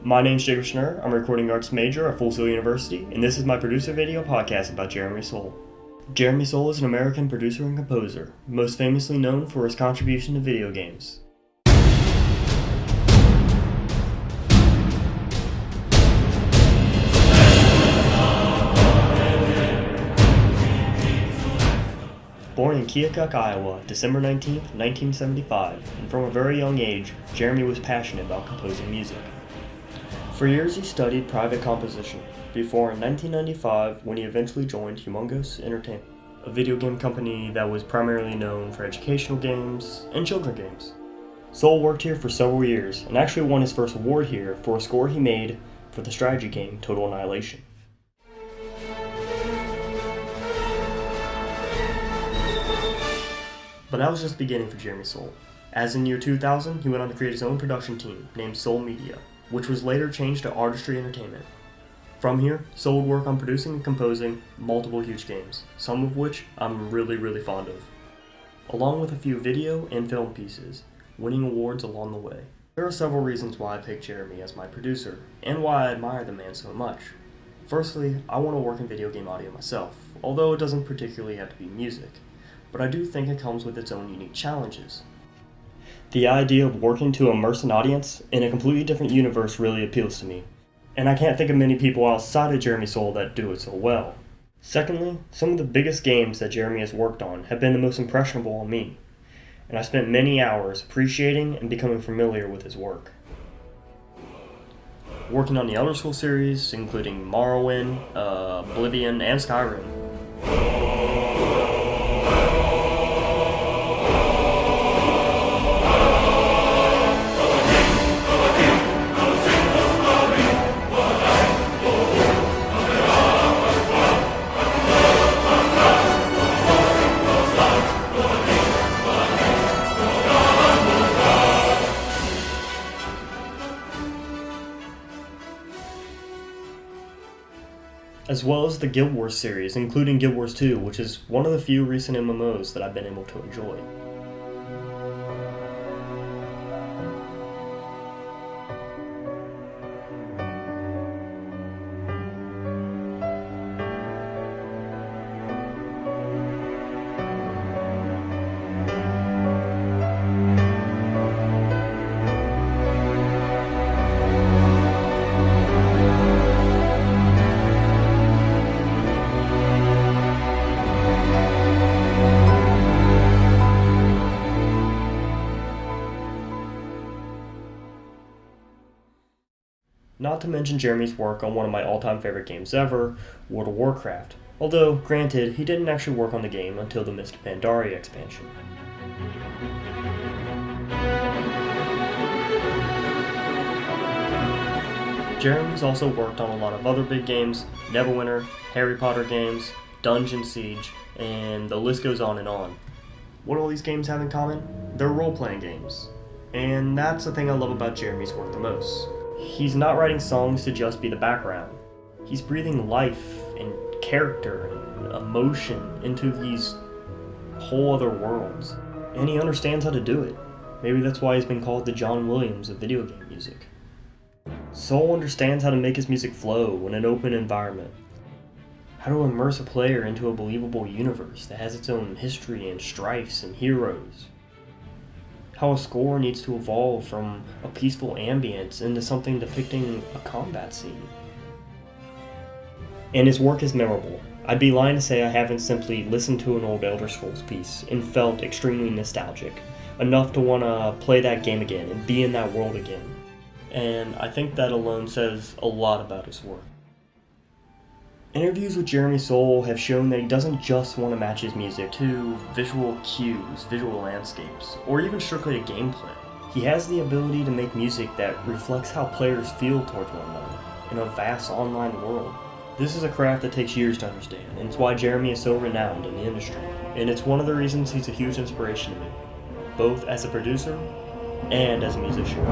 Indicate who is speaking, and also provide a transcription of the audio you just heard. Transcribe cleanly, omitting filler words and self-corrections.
Speaker 1: My name's Jacob Schnurr. I'm a recording arts major at Full Sail University, and this is my producer video podcast about Jeremy Soule. Jeremy Soule is an American producer and composer, most famously known for his contribution to video games. Born in Keokuk, Iowa, December 19, 1975, and from a very young age, Jeremy was passionate about composing music. For years he studied private composition, before in 1995 when he eventually joined Humongous Entertainment, a video game company that was primarily known for educational games and children's games. Soule worked here for several years and actually won his first award here for a score he made for the strategy game Total Annihilation. But that was just the beginning for Jeremy Soule. As in year 2000, he went on to create his own production team named Soule Media, which was later changed to Artistry Entertainment. From here, Soule would work on producing and composing multiple huge games, some of which I'm really fond of, along with a few video and film pieces, winning awards along the way. There are several reasons why I picked Jeremy as my producer, and why I admire the man so much. Firstly, I want to work in video game audio myself, although it doesn't particularly have to be music. But I do think it comes with its own unique challenges. The idea of working to immerse an audience in a completely different universe really appeals to me, and I can't think of many people outside of Jeremy Soule that do it so well. Secondly, some of the biggest games that Jeremy has worked on have been the most impressionable on me, and I spent many hours appreciating and becoming familiar with his work. Working on the Elder Scrolls series, including Morrowind, Oblivion, and Skyrim. As well as the Guild Wars series, including Guild Wars 2, which is one of the few recent MMOs that I've been able to enjoy. Not to mention Jeremy's work on one of my all-time favorite games ever, World of Warcraft. Although, granted, he didn't actually work on the game until the Mist of Pandaria expansion. Jeremy's also worked on a lot of other big games, Neverwinter, Harry Potter games, Dungeon Siege, and the list goes on and on. What do all these games have in common? They're role-playing games. And that's the thing I love about Jeremy's work the most. He's not writing songs to just be the background. He's breathing life and character and emotion into these whole other worlds. And he understands how to do it. Maybe that's why he's been called the John Williams of video game music. Soule understands how to make his music flow in an open environment. How to immerse a player into a believable universe that has its own history and strifes and heroes. How a score needs to evolve from a peaceful ambience into something depicting a combat scene. And his work is memorable. I'd be lying to say I haven't simply listened to an old Elder Scrolls piece and felt extremely nostalgic, enough to want to play that game again and be in that world again. And I think that alone says a lot about his work. Interviews with Jeremy Soule have shown that he doesn't just want to match his music to visual cues, visual landscapes, or even strictly a gameplay. He has the ability to make music that reflects how players feel towards one another in a vast online world. This is a craft that takes years to understand, and it's why Jeremy is so renowned in the industry. And it's one of the reasons he's a huge inspiration to me, both as a producer and as a musician.